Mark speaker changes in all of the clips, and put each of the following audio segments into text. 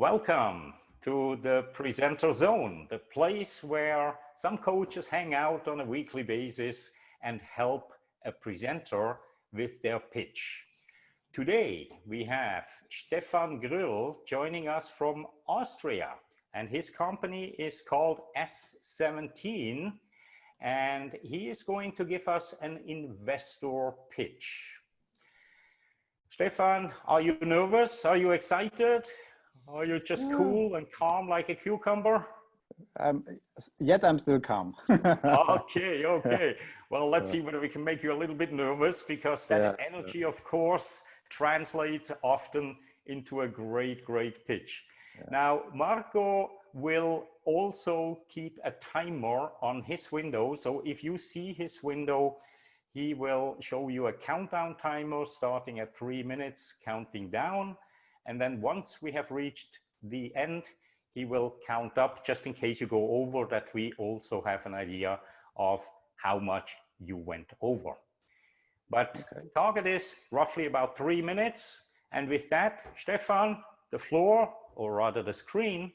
Speaker 1: Welcome to the Presenter Zone, the place where some coaches hang out on a weekly basis and help a presenter with their pitch. Today we have Stefan Grill joining us from Austria, and his company is called S1Seven, and he is going to give us an investor pitch. Stefan, are you nervous? Are you excited? Are you just cool and calm like a cucumber?
Speaker 2: Yet I'm still calm.
Speaker 1: Okay. Well, let's see whether we can make you a little bit nervous, because that energy, of course, translates often into a great pitch. Now, Marco will also keep a timer on his window. So if you see his window, he will show you a countdown timer starting at 3 minutes, counting down. And then once we have reached the end, he will count up, just in case you go over, that we also have an idea of how much you went over. But the target is roughly about 3 minutes. And with that, Stefan, the floor, or rather the screen,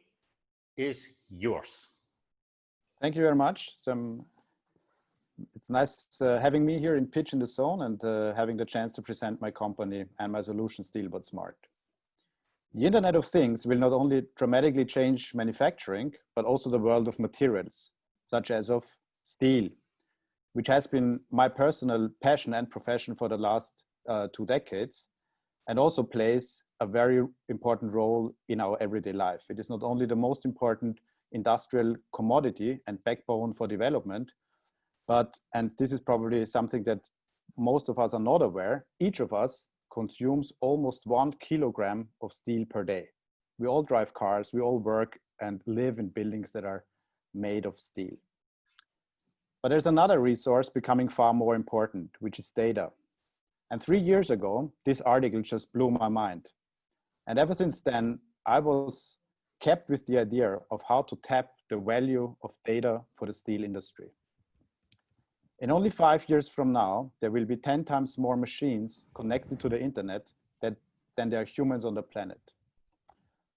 Speaker 1: is yours.
Speaker 2: Thank you very much. It's nice having me here in Pitch in the Zone and having the chance to present my company and my solution, Steel But Smart. The Internet of Things will not only dramatically change manufacturing, but also the world of materials, such as of steel, which has been my personal passion and profession for the last 2 decades, and also plays a very important role in our everyday life. It is not only the most important industrial commodity and backbone for development, but, and this is probably something that most of us are not aware, each of us consumes almost 1 kilogram of steel per day. We all drive cars, we all work and live in buildings that are made of steel. But there's another resource becoming far more important, which is data. And 3 years ago, this article just blew my mind. And ever since then, I was kept with the idea of how to tap the value of data for the steel industry. In only 5 years from now, there will be 10 times more machines connected to the internet than there are humans on the planet.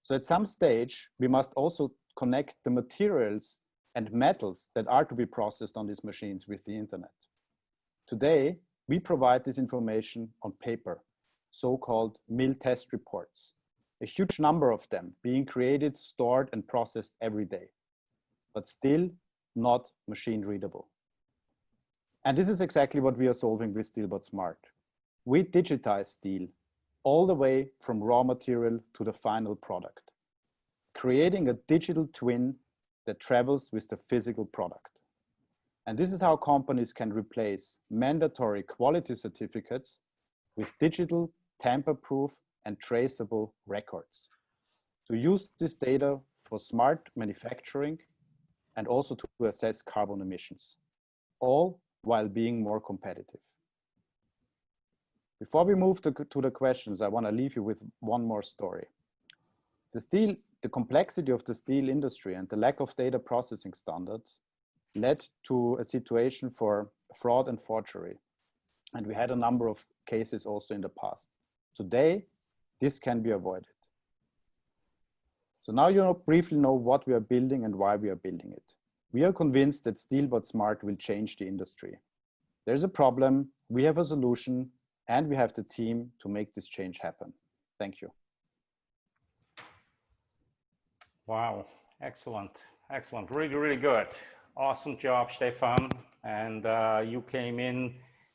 Speaker 2: So at some stage, we must also connect the materials and metals that are to be processed on these machines with the internet. Today, we provide this information on paper, so-called mill test reports, a huge number of them being created, stored, and processed every day, but still not machine readable. And this is exactly what we are solving with Steel But Smart. We digitize steel all the way from raw material to the final product, creating a digital twin that travels with the physical product. And this is how companies can replace mandatory quality certificates with digital, tamper-proof, and traceable records to use this data for smart manufacturing and also to assess carbon emissions, all while being more competitive. Before we move to the questions, I want to leave you with one more story. The complexity of the steel industry and the lack of data processing standards led to a situation for fraud and forgery. And we had a number of cases also in the past. Today, this can be avoided. So now you briefly know what we are building and why we are building it. We are convinced that Steel But Smart will change the industry. There's a problem, we have a solution, and we have the team to make this change happen. Thank you.
Speaker 1: Wow, excellent. Really good. Awesome job, Stefan. And you came in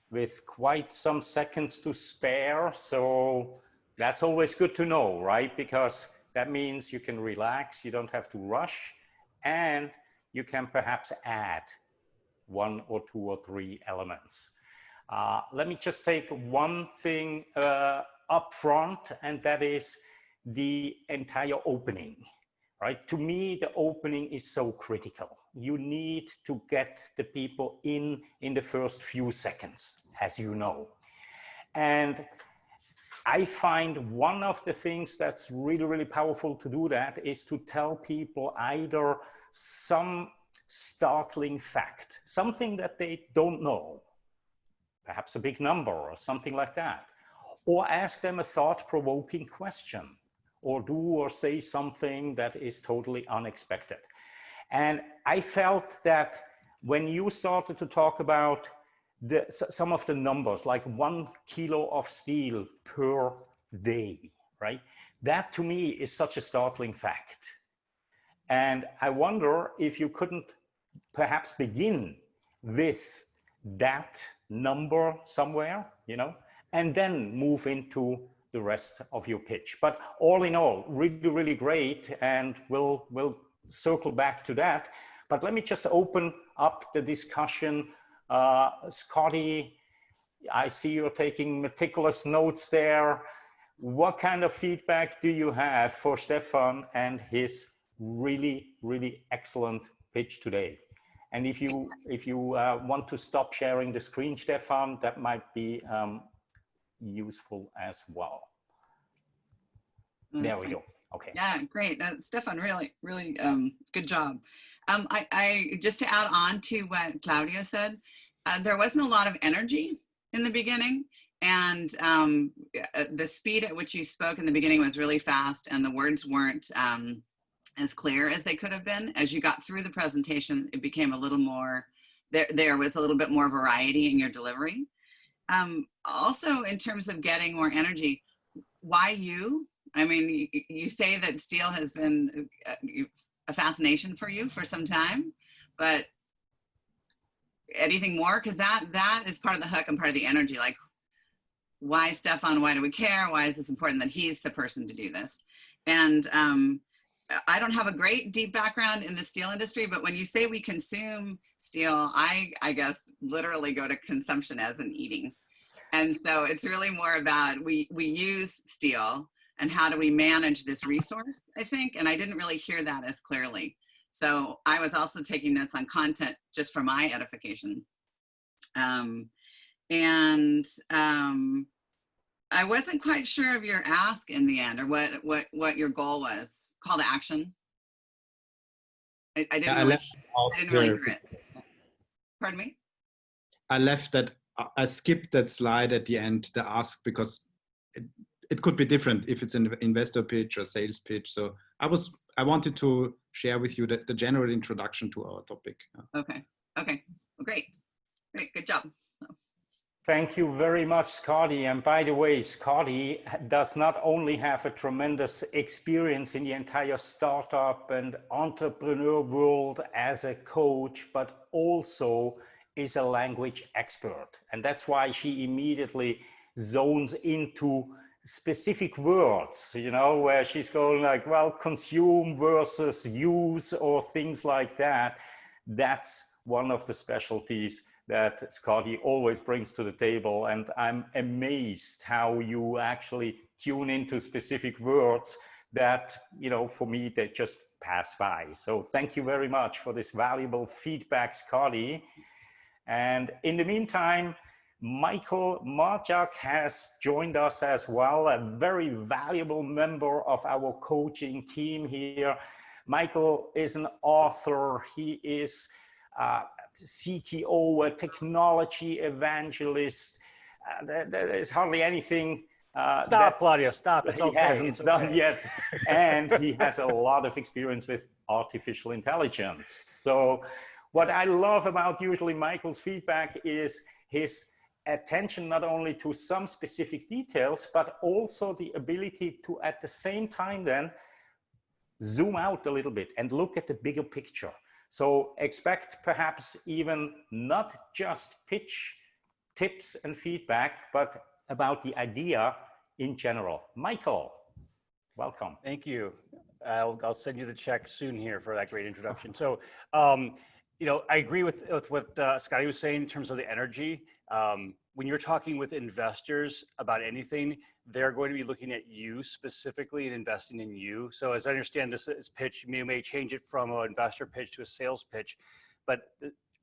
Speaker 1: with quite some seconds to spare. So that's always good to know, right? Because that means you can relax, you don't have to rush, and you can perhaps add 1 or 2 or 3 elements. Let me just take one thing up front, and that is the entire opening, right? To me, the opening is so critical. You need to get the people in the first few seconds, as you know. And I find one of the things that's really powerful to do that is to tell people either some startling fact, something that they don't know, perhaps a big number or something like that, or ask them a thought-provoking question, or do or say something that is totally unexpected. And I felt that when you started to talk about some of the numbers, like 1 kilo of steel per day, right? That to me is such a startling fact. And I wonder if you couldn't perhaps begin with that number somewhere, you know, and then move into the rest of your pitch. But all in all, really, really great. And we'll circle back to that. But let me just open up the discussion. Scotty, I see you're taking meticulous notes there. What kind of feedback do you have for Stefan and his really, really excellent pitch today? And if you want to stop sharing the screen, Stefan, that might be useful as well. There we go. Okay.
Speaker 3: Yeah, great. Stefan, really, really good job. I just to add on to what Claudia said, there wasn't a lot of energy in the beginning, and the speed at which you spoke in the beginning was really fast, and the words weren't as clear as they could have been. As you got through the presentation, it became a little more, there was a little bit more variety in your delivery. Also, in terms of getting more energy, why you? I mean, you say that steel has been a fascination for you for some time, but anything more? Because that is part of the hook and part of the energy. Like, why Stefan? Why do we care? Why is this important that he's the person to do this? And I don't have a great deep background in the steel industry, but when you say we consume steel, I guess literally go to consumption as in eating. And so it's really more about we use steel and how do we manage this resource, I think. And I didn't really hear that as clearly. So I was also taking notes on content just for my edification. I wasn't quite sure of your ask in the end, or what your goal was. Call to action. I didn't really hear it. Pardon me?
Speaker 4: I left that, I skipped that slide at the end, the ask, because it could be different if it's an investor pitch or sales pitch. So I wanted to share with you the general introduction to our topic.
Speaker 3: Okay. Well, great. Good job.
Speaker 1: Thank you very much, Scotty. And by the way, Scotty does not only have a tremendous experience in the entire startup and entrepreneur world as a coach, but also is a language expert. And that's why she immediately zones into specific words, you know, where she's going like, well, consume versus use or things like that. That's one of the specialties that Scotty always brings to the table. And I'm amazed how you actually tune into specific words that, you know, for me, they just pass by. So thank you very much for this valuable feedback, Scotty. And in the meantime, Michael Marjak has joined us as well, a very valuable member of our coaching team here. Michael is an author. He is CTO, a technology evangelist. There is hardly anything
Speaker 5: stop, Claudio, stop. It's
Speaker 1: he
Speaker 5: okay.
Speaker 1: hasn't done yet. And he has a lot of experience with artificial intelligence. So what I love about usually Michael's feedback is his attention not only to some specific details, but also the ability to, at the same time, then zoom out a little bit and look at the bigger picture. So expect perhaps even not just pitch tips and feedback, but about the idea in general. Michael, welcome.
Speaker 5: Thank you. I'll send you the check soon here for that great introduction. So, you know, I agree with what Scotty was saying in terms of the energy. When you're talking with investors about anything, they're going to be looking at you specifically and investing in you. So as I understand this pitch, you may change it from an investor pitch to a sales pitch, but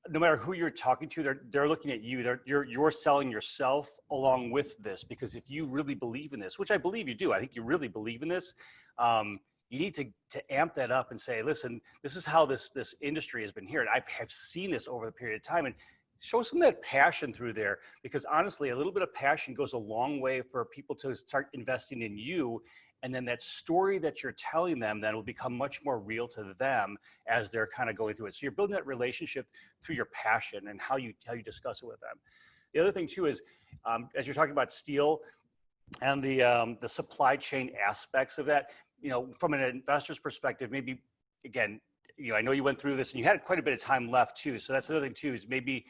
Speaker 5: no matter who you're talking to, they're looking at you. You're selling yourself along with this, because if you really believe in this, which I believe you do, I think you really believe in this, you need to amp that up and say, listen, this is how this industry has been here. And I have seen this over the period of time, and show some of that passion through there, because honestly, a little bit of passion goes a long way for people to start investing in you And then that story that you're telling them then will become much more real to them as they're kind of going through it. So you're building that relationship through your passion and how you discuss it with them. The other thing too is, as you're talking about steel and the supply chain aspects of that, from an investor's perspective, maybe again, I know you went through this and you had quite a bit of time left too. So that's another thing too, is maybe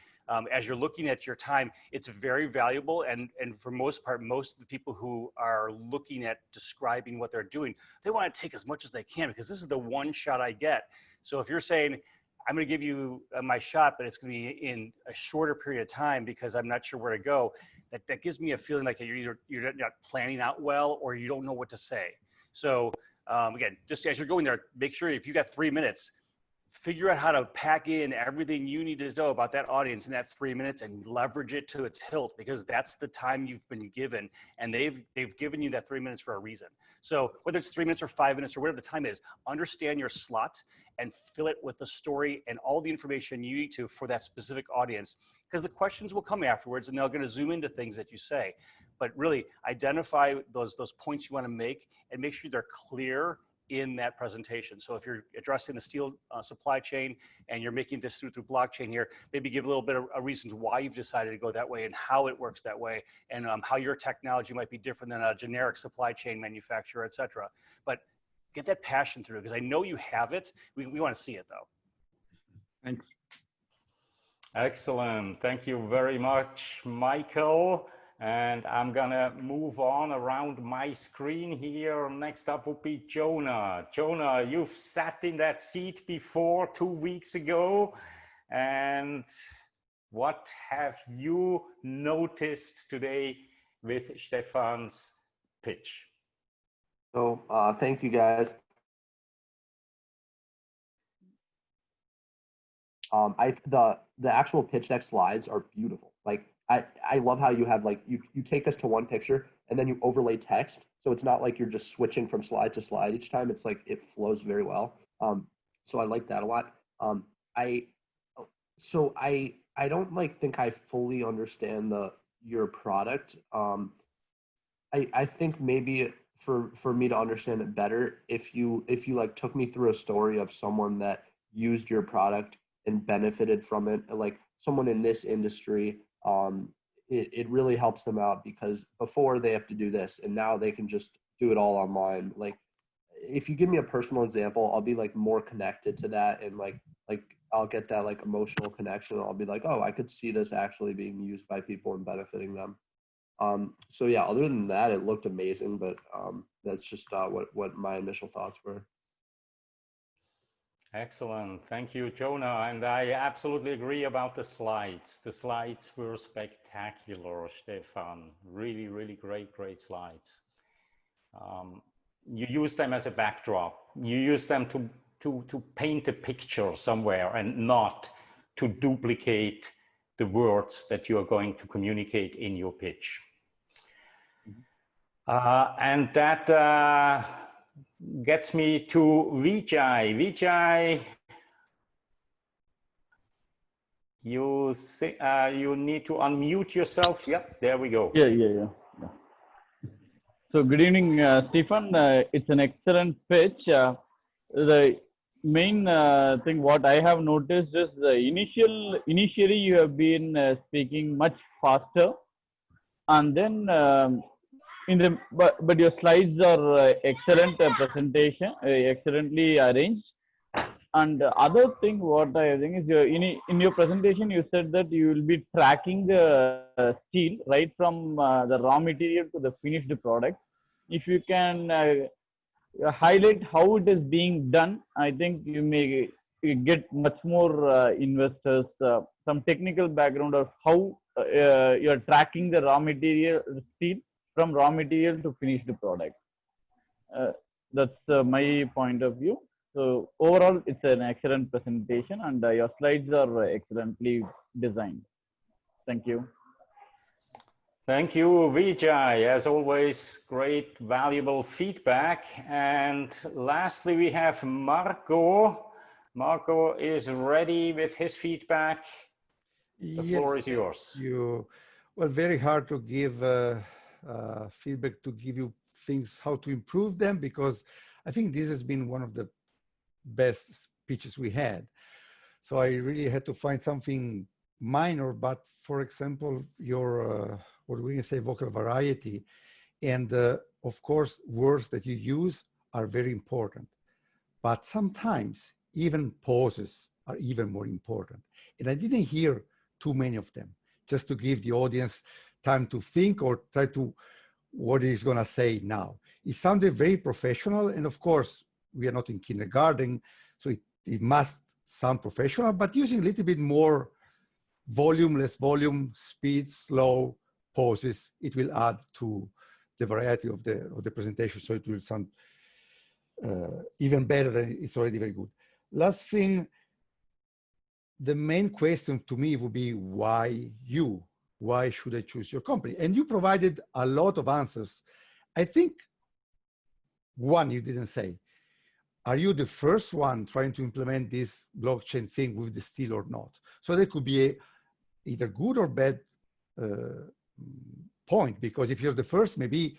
Speaker 5: as you're looking at your time, it's very valuable. And for most part, most of the people who are looking at describing what they're doing, they want to take as much as they can, because this is the one shot I get. So if you're saying, I'm going to give you my shot, but it's going to be in a shorter period of time because I'm not sure where to go, that gives me a feeling like you're not planning out well, or you don't know what to say. So again, just as you're going there, make sure if you got 3 minutes, figure out how to pack in everything you need to know about that audience in that 3 minutes and leverage it to its hilt, because that's the time you've been given, and they've given you that 3 minutes for a reason. So whether it's 3 minutes or 5 minutes or whatever the time is, understand your slot and fill it with the story and all the information you need to for that specific audience, because the questions will come afterwards and they're going to zoom into things that you say. But really identify those points you want to make and make sure they're clear in that presentation. So if you're addressing the steel supply chain and you're making this through blockchain here, maybe give a little bit of reasons why you've decided to go that way and how it works that way, and how your technology might be different than a generic supply chain manufacturer, et cetera. But get that passion through, because I know you have it. We want to see it though.
Speaker 4: Thanks.
Speaker 1: Excellent. Thank you very much, Michael. And I'm gonna move on around my screen here. Next up would be Jonah. Jonah, you've sat in that seat before 2 weeks ago. And what have you noticed today with Stefan's pitch?
Speaker 6: So thank you guys. The actual pitch deck slides are beautiful. Like I love how you have like you take this to one picture and then you overlay text, so it's not like you're just switching from slide to slide each time. It's like it flows very well. So I like that a lot. I don't think I fully understand your product. I think maybe for me to understand it better, if you like took me through a story of someone that used your product and benefited from it, like someone in this industry, it really helps them out, because before they have to do this and now they can just do it all online. Like if you give me a personal example, I'll be like more connected to that, and like I'll get that like emotional connection. I'll be like, oh, I could see this actually being used by people and benefiting them. So yeah, other than that, it looked amazing, but that's just what my initial thoughts were.
Speaker 1: Excellent. Thank you, Jonah. And I absolutely agree about the slides. The slides were spectacular, Stefan. Really, really great slides. You use them as a backdrop. You use them to paint a picture somewhere and not to duplicate the words that you are going to communicate in your pitch. And that gets me to Vijay. Vijay, you need to unmute yourself. Yep, there we go.
Speaker 7: Yeah. So good evening, Stefan. It's an excellent pitch. The main thing what I have noticed is initially you have been speaking much faster, and then but your slides are excellent presentation, excellently arranged. And the other thing what I think is in your presentation you said that you will be tracking the steel right from the raw material to the finished product. If you can highlight how it is being done, I think you may get much more investors, some technical background of how you are tracking the raw material steel from raw material to finished product. That's my point of view. So overall, it's an excellent presentation, and your slides are excellently designed. Thank you.
Speaker 1: Thank you, Vijay. As always, great, valuable feedback. And lastly, we have Marco. Marco is ready with his feedback. The floor is yours.
Speaker 8: Well, very hard to give feedback, to give you things, how to improve them, because I think this has been one of the best speeches we had. So I really had to find something minor, but for example, your, what we can say, vocal variety, and of course, words that you use are very important. But sometimes even pauses are even more important. And I didn't hear too many of them, just to give the audience time to think or try to what he's gonna say now. It sounded very professional, and of course, we are not in kindergarten, so it must sound professional, but using a little bit more volume, less volume, speed, slow, pauses, it will add to the variety of the presentation, so it will sound even better, than it's already very good. Last thing, the main question to me would be, why you? Why should I choose your company? And you provided a lot of answers. I think one you didn't say. Are you the first one trying to implement this blockchain thing with the steel or not? So there could be either good or bad point, because if you're the first, maybe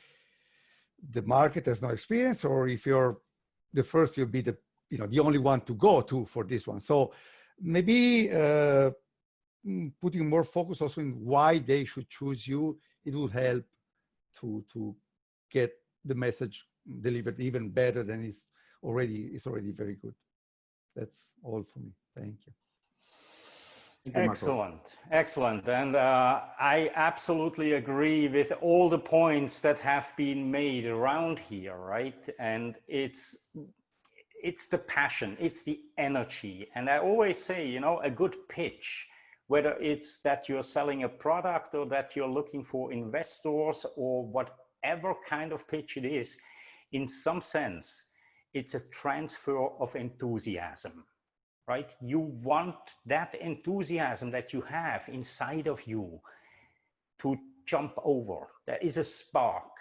Speaker 8: the market has no experience, or if you're the first, you'll be the only one to go to for this one. So maybe putting more focus also in why they should choose you, it will help to get the message delivered even better than it's already very good. That's all for me. Thank you.
Speaker 1: Excellent, excellent. And I absolutely agree with all the points that have been made around here, right? And it's the passion, it's the energy. And I always say, a good pitch, whether it's that you're selling a product or that you're looking for investors or whatever kind of pitch it is, in some sense, it's a transfer of enthusiasm, right? You want that enthusiasm that you have inside of you to jump over. There is a spark.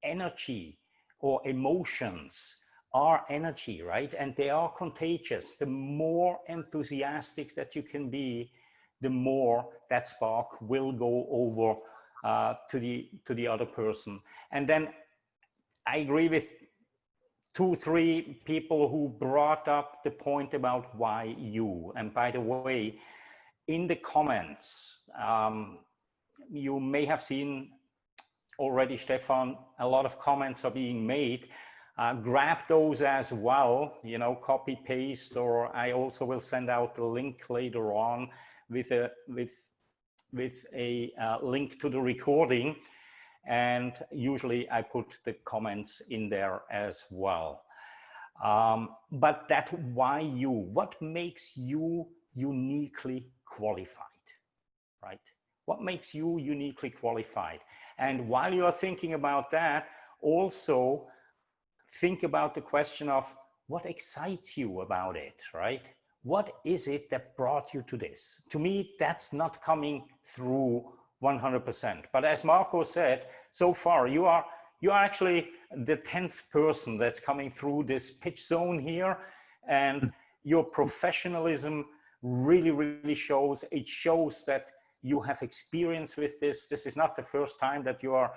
Speaker 1: Energy or emotions are energy, right? And they are contagious. The more enthusiastic that you can be, the more that spark will go over to the other person. And then I agree with 2-3 people who brought up the point about why you. And by the way, in the comments, you may have seen already, Stefan, a lot of comments are being made. Grab those as well, copy paste, or I also will send out the link later on with a link to the recording. And usually I put the comments in there as well. But that why you, what makes you uniquely qualified, right? What makes you uniquely qualified? And while you are thinking about that, also think about the question of what excites you about it, right? What is it that brought you to this? To me, that's not coming through 100%. But as Marco said, so far you are actually the 10th person that's coming through this pitch zone here, and your professionalism really shows. It shows that you have experience with this. This is not the first time that you are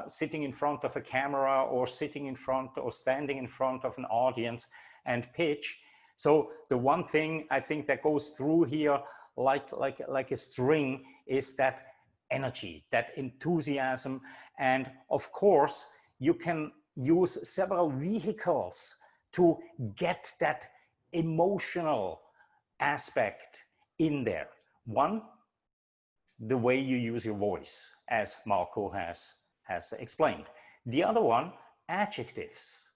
Speaker 1: sitting in front of a camera or sitting in front or standing in front of an audience and pitch. So the one thing I think that goes through here like a string is that energy, that enthusiasm. And of course, you can use several vehicles to get that emotional aspect in there. One, the way you use your voice, as Marco has explained. The other one, adjectives.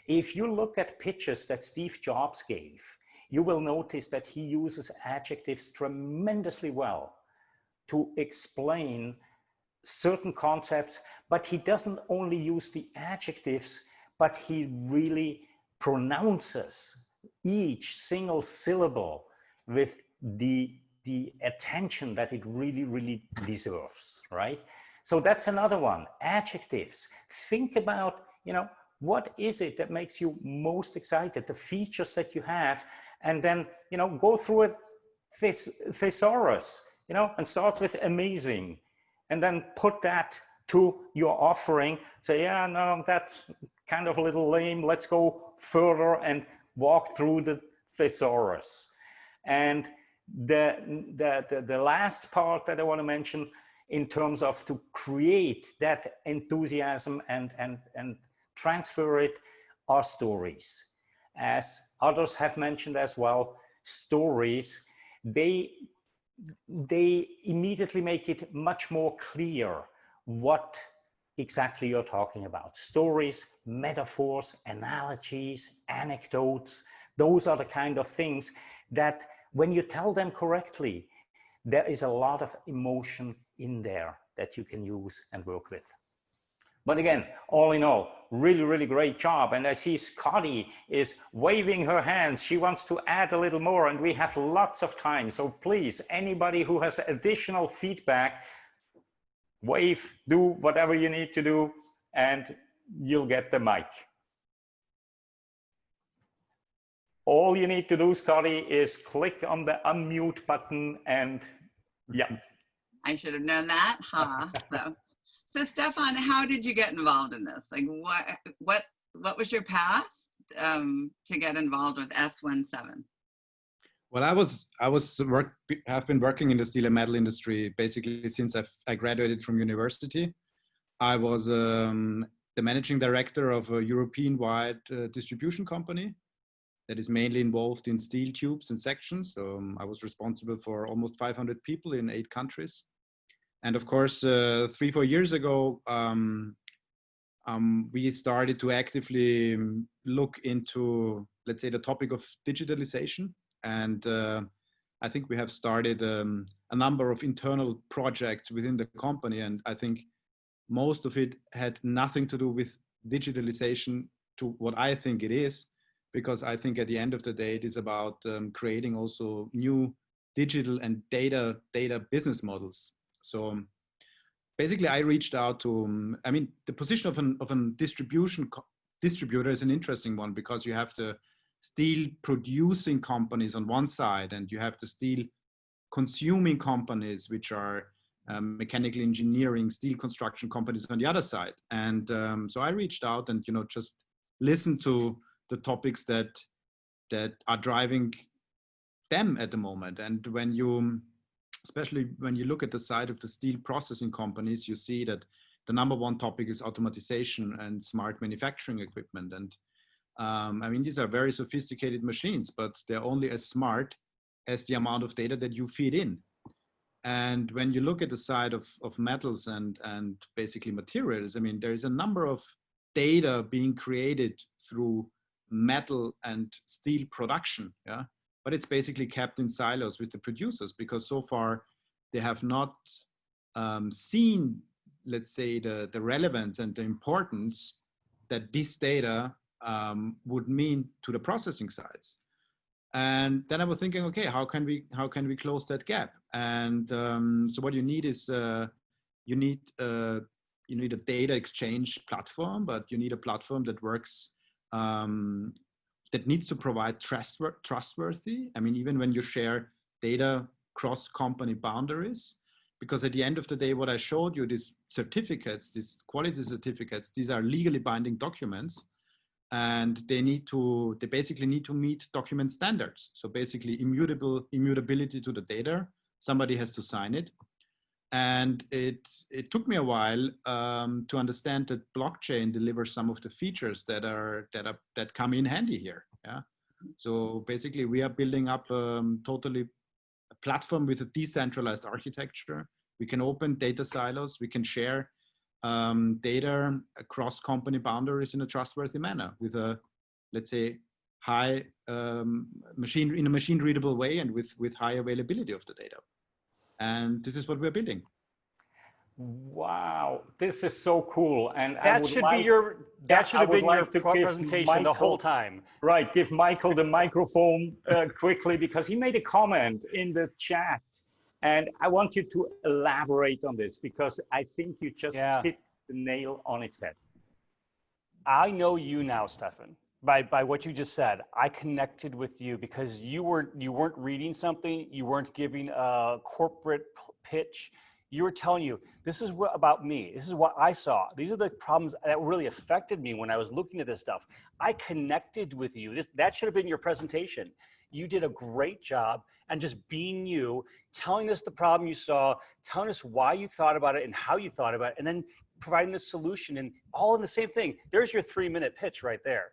Speaker 1: If you look at pitches that Steve Jobs gave, you will notice that he uses adjectives tremendously well to explain certain concepts, but he doesn't only use the adjectives, but he really pronounces each single syllable with the attention that it really deserves, right? So that's another one, adjectives. Think about, what is it that makes you most excited, the features that you have, and then, go through it thesaurus, and start with amazing, and then put that to your offering, say, yeah, no, that's kind of a little lame. Let's go further and walk through the thesaurus. And the last part that I want to mention in terms of to create that enthusiasm and transfer it are stories. As others have mentioned as well, stories, they immediately make it much more clear what exactly you're talking about. Stories, metaphors, analogies, anecdotes, those are the kind of things that when you tell them correctly, there is a lot of emotion in there that you can use and work with. But again, all in all, really, really great job. And I see Scotty is waving her hands. She wants to add a little more, and we have lots of time. So please, anybody who has additional feedback, wave, do whatever you need to do, and you'll get the mic. All you need to do, Scotty, is click on the unmute button and yeah.
Speaker 3: I should have known that, huh? So Stefan, how did you get involved in this? Like what was your path to get involved with S1Seven?
Speaker 4: Well, have been working in the steel and metal industry basically since I graduated from university. I was the managing director of a European-wide distribution company that is mainly involved in steel tubes and sections. So I was responsible for almost 500 people in 8 countries. And of course, 3-4 years ago, we started to actively look into, let's say, the topic of digitalization. And I think we have started a number of internal projects within the company. And I think most of it had nothing to do with digitalization to what I think it is, because I think at the end of the day, it is about creating also new digital and data business models. So basically I reached out to, I mean, the position of a distributor is an interesting one, because you have the steel producing companies on one side, and you have the steel consuming companies, which are mechanical engineering, steel construction companies on the other side. And so I reached out and, you know, just listened to the topics that are driving them at the moment. And when you, especially when you look at the side of the steel processing companies, you see that the #1 topic is automatization and smart manufacturing equipment. And I mean, these are very sophisticated machines, but they're only as smart as the amount of data that you feed in. And when you look at the side of metals and basically materials, I mean, there is a number of data being created through metal and steel production, yeah, but it's basically kept in silos with the producers, because so far they have not seen, let's say, the relevance and the importance that this data would mean to the processing sides. And then I was thinking, okay, how can we close that gap? And so what you need is you need a data exchange platform, but you need a platform that works, that needs to provide trustworthy. I mean, even when you share data cross company boundaries, because at the end of the day, what I showed you, these certificates, these quality certificates, these are legally binding documents, and they basically need to meet document standards. So basically immutability to the data, somebody has to sign it. And it took me a while to understand that blockchain delivers some of the features that come in handy here. Yeah. So basically, we are building up totally a platform with a decentralized architecture. We can open data silos. We can share data across company boundaries in a trustworthy manner with a, let's say, high machine readable way, and with high availability of the data. And this is what we're building.
Speaker 1: Wow, this is so cool. And
Speaker 5: that should have been your presentation the whole time.
Speaker 1: Right, give Michael the microphone quickly, because he made a comment in the chat. And I want you to elaborate on this, because I think you just hit the nail on its head.
Speaker 5: I know you now, Stefan. By what you just said, I connected with you because you weren't reading something, you weren't giving a corporate pitch, You were telling you, this is what about me. This is what I saw. These are the problems that really affected me when I was looking at this stuff. I connected with you. That should have been your presentation. You did a great job, and just being you, telling us the problem you saw, telling us why you thought about it and how you thought about it, and then providing the solution, and all in the same thing. There's your 3-minute pitch right there.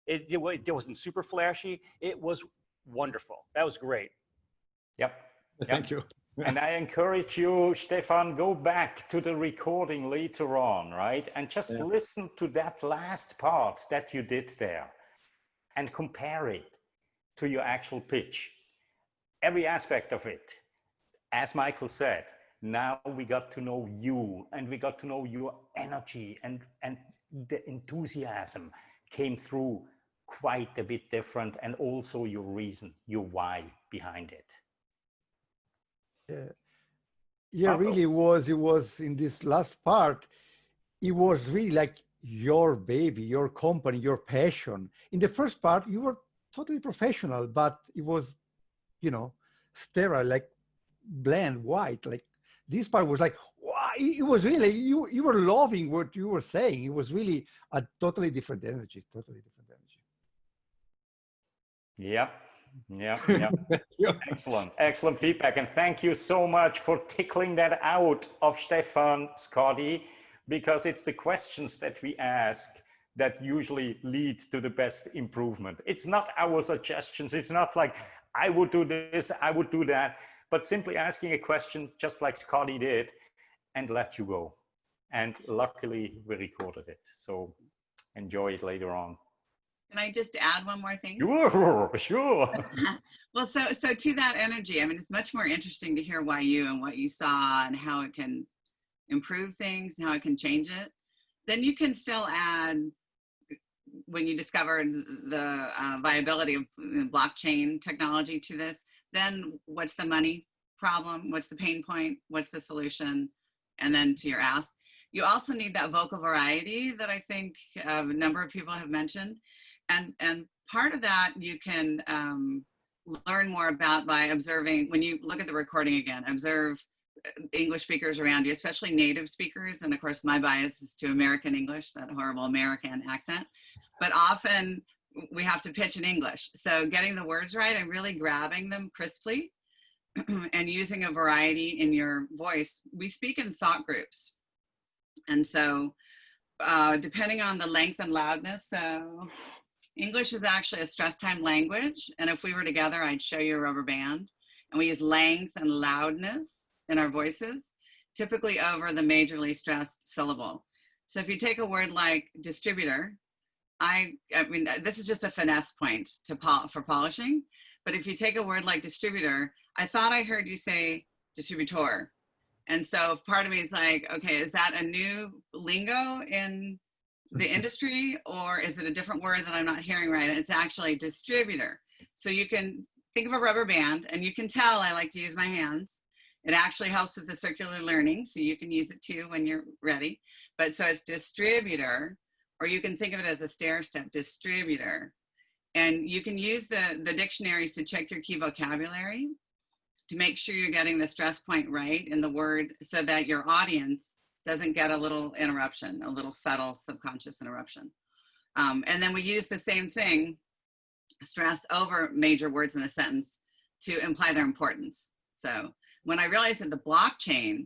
Speaker 5: It wasn't super flashy. It was wonderful. That was great.
Speaker 1: Yep.
Speaker 4: Thank you.
Speaker 1: And I encourage you, Stefan, go back to the recording later on, right? And just listen to that last part that you did there and compare it to your actual pitch. Every aspect of it. As Michael said, now we got to know you, and we got to know your energy, and the enthusiasm came through quite a bit different, and also your reason, your why behind it.
Speaker 8: Yeah, really it was in this last part, it was really like your baby, your company, your passion. In the first part, you were totally professional, but it was, you know, sterile, like bland, white. Like this part was like, wow, it was really, you were loving what you were saying. It was really a totally different energy, totally different energy.
Speaker 1: Yep. Excellent feedback. And thank you so much for tickling that out of Stefan, Scotty, because it's the questions that we ask that usually lead to the best improvement. It's not our suggestions. It's not like, I would do this, I would do that, but simply asking a question just like Scotty did and let you go. And luckily we recorded it. So enjoy it later on.
Speaker 3: Can I just add one more thing?
Speaker 1: Sure.
Speaker 3: Well, so to that energy, I mean, it's much more interesting to hear why you and what you saw and how it can improve things and how it can change it. Then you can still add, when you discovered the viability of blockchain technology to this, then what's the money problem? What's the pain point? What's the solution? And then to your ask. You also need that vocal variety that I think a number of people have mentioned. And part of that you can learn more about by observing, when you look at the recording again, observe English speakers around you, especially native speakers. And of course, my bias is to American English, that horrible American accent. But often we have to pitch in English. So getting the words right and really grabbing them crisply and using a variety in your voice. We speak in thought groups. And so depending on the length and loudness, so English is actually a stress time language. And if we were together, I'd show you a rubber band. And we use length and loudness in our voices, typically over the majorly stressed syllable. So if you take a word like distributor, I mean, this is just a finesse point for polishing. But if you take a word like distributor, I thought I heard you say distributor. And so part of me is like, okay, is that a new lingo in the industry, or is it a different word that I'm not hearing right? And it's actually distributor. So you can think of a rubber band, and you can tell I like to use my hands. It actually helps with the circular learning, so you can use it too when you're ready. But so it's distributor, or you can think of it as a stair step, distributor. And you can use the dictionaries to check your key vocabulary to make sure you're getting the stress point right in the word, so that your audience doesn't get a little interruption, a little subtle subconscious interruption. And then we use the same thing, stress over major words in a sentence, to imply their importance. So when I realized that the blockchain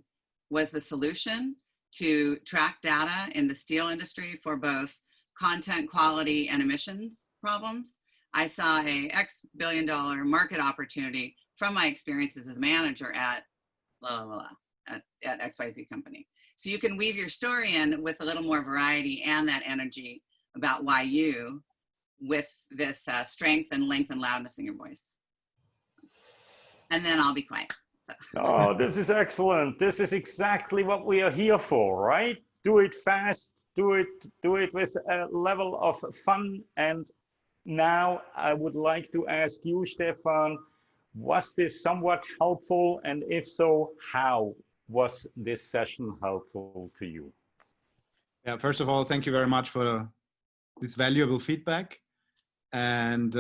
Speaker 3: was the solution to track data in the steel industry for both content quality and emissions problems, I saw a $X billion market opportunity from my experiences as a manager at XYZ company. So you can weave your story in with a little more variety and that energy about why you, with this strength and length and loudness in your voice. And then I'll be quiet. So.
Speaker 1: Oh, this is excellent. This is exactly what we are here for, right? Do it fast, do it with a level of fun. And now I would like to ask you, Stefan, was this somewhat helpful? And if so, how was this session helpful to you?
Speaker 4: Yeah, first of all, thank you very much for this valuable feedback. And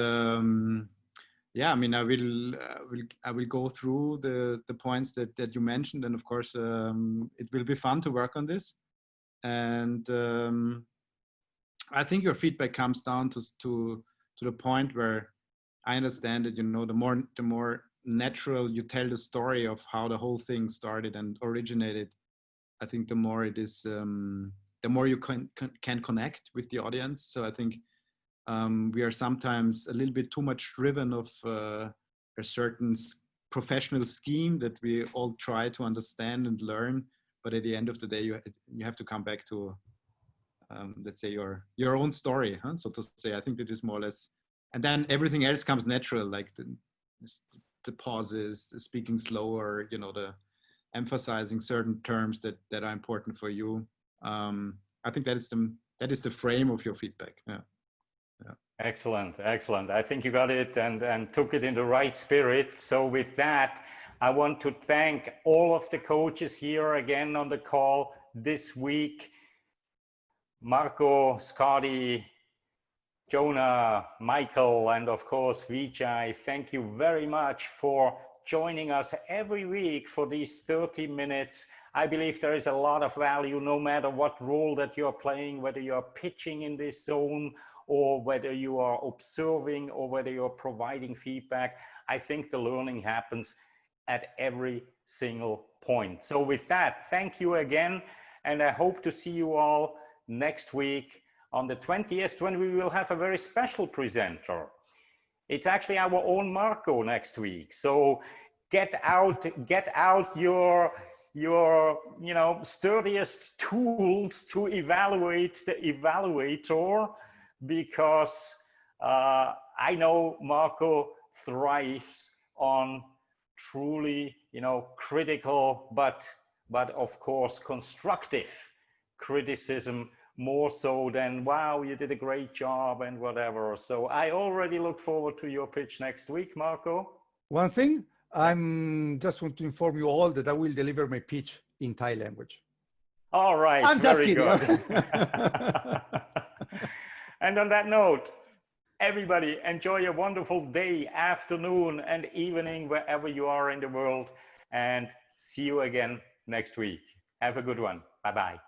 Speaker 4: yeah, I mean, I will go through the points that you mentioned, and of course, it will be fun to work on this. And I think your feedback comes down to the point where I understand that, you know, the more natural you tell the story of how the whole thing started and originated, I think the more it is, the more you can connect with the audience. So I think we are sometimes a little bit too much driven of a certain professional scheme that we all try to understand and learn. But at the end of the day, you have to come back to, let's say, your own story, huh? So to say, I think that is more or less, and then everything else comes natural, like the pauses, the speaking slower, you know, the emphasizing certain terms that are important for you. I think that is the frame of your feedback. Yeah. Yeah.
Speaker 1: Excellent, excellent. I think you got it and took it in the right spirit. So with that, I want to thank all of the coaches here again on the call this week. Marco, Scotty, Jonah, Michael, and of course, Vijay, thank you very much for joining us every week for these 30 minutes. I believe there is a lot of value no matter what role that you're playing, whether you're pitching in this zone or whether you are observing or whether you're providing feedback. I think the learning happens at every single point. So with that, thank you again. And I hope to see you all next week on the 20th, when we will have a very special presenter. It's actually our own Marco next week. So get out your you know, sturdiest tools to evaluate the evaluator, because I know Marco thrives on truly, you know, critical, but of course constructive criticism, more so than, wow, you did a great job and whatever. So I already look forward to your pitch next week, Marco.
Speaker 8: One thing, I'm just want to inform you all that I will deliver my pitch in Thai language.
Speaker 1: All right,
Speaker 8: I'm just
Speaker 1: very
Speaker 8: kidding.
Speaker 1: good. And on that note, everybody, enjoy a wonderful day, afternoon, and evening, wherever you are in the world. And see you again next week. Have a good one. Bye-bye.